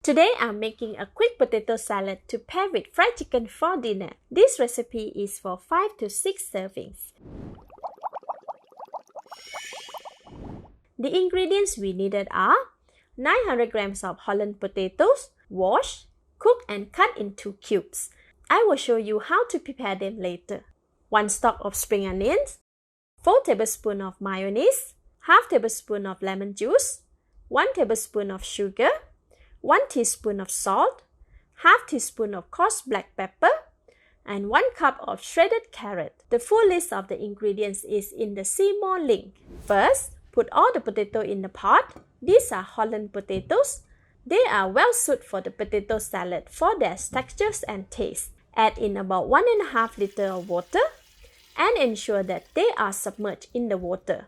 Today I'm making a quick potato salad to pair with fried chicken for dinner. This recipe is for 5 to 6 servings. The ingredients we needed are 900 grams of Holland potatoes, washed, cooked and cut into cubes. I will show you how to prepare them later. 1 stalk of spring onions, 4 tablespoons of mayonnaise, half tablespoon of lemon juice, 1 tablespoon of sugar, 1 teaspoon of salt, half teaspoon of coarse black pepper, and 1 cup of shredded carrot. The full list of the ingredients is in the See More link. First, put all the potato in the pot. These are Holland potatoes. They are well suited for the potato salad for their textures and taste. Add in about 1.5 liters of water and ensure that they are submerged in the water.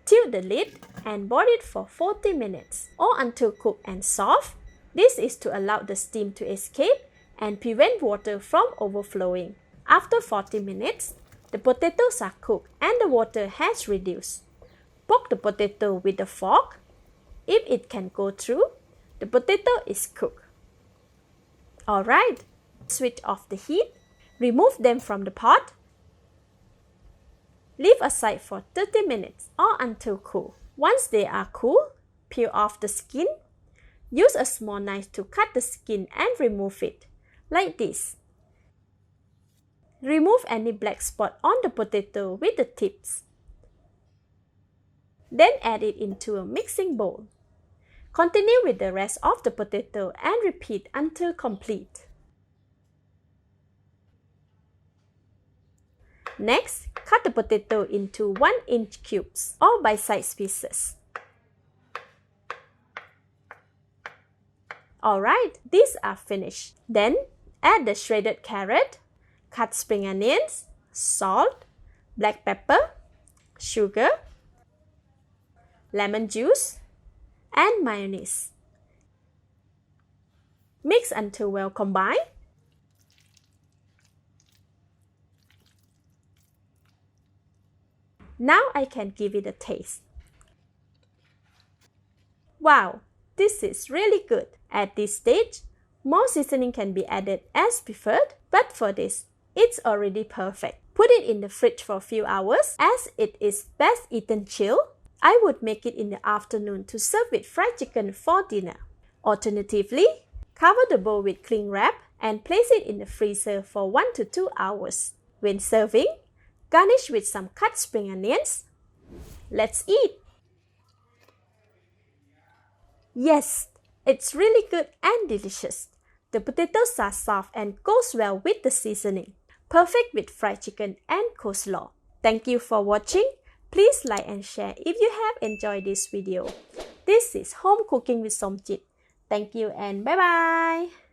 Tilt the lid and boil it for 40 minutes or until cooked and soft. This is to allow the steam to escape and prevent water from overflowing. After 40 minutes, the potatoes are cooked and the water has reduced. Poke the potato with a fork. If it can go through, the potato is cooked. Alright, switch off the heat. Remove them from the pot. Leave aside for 30 minutes or until cool. Once they are cool, peel off the skin. Use a small knife to cut the skin and remove it, like this. Remove any black spot on the potato with the tips. Then add it into a mixing bowl. Continue with the rest of the potato and repeat until complete. Next, cut the potato into 1-inch cubes or bite-sized pieces. Alright, these are finished. Then, add the shredded carrot, cut spring onions, salt, black pepper, sugar, lemon juice, and mayonnaise. Mix until well combined. Now I can give it a taste. Wow, this is really good. At this stage, more seasoning can be added as preferred, but for this, it's already perfect. Put it in the fridge for a few hours as it is best eaten chilled. I would make it in the afternoon to serve with fried chicken for dinner. Alternatively, cover the bowl with cling wrap and place it in the freezer for 1 to 2 hours. When serving, garnish with some cut spring onions. Let's eat! Yes, it's really good and delicious. The potatoes are soft and goes well with the seasoning. Perfect with fried chicken and coleslaw. Thank you for watching. Please like and share if you have enjoyed this video. This is Home Cooking with Somjit. Thank you and bye-bye.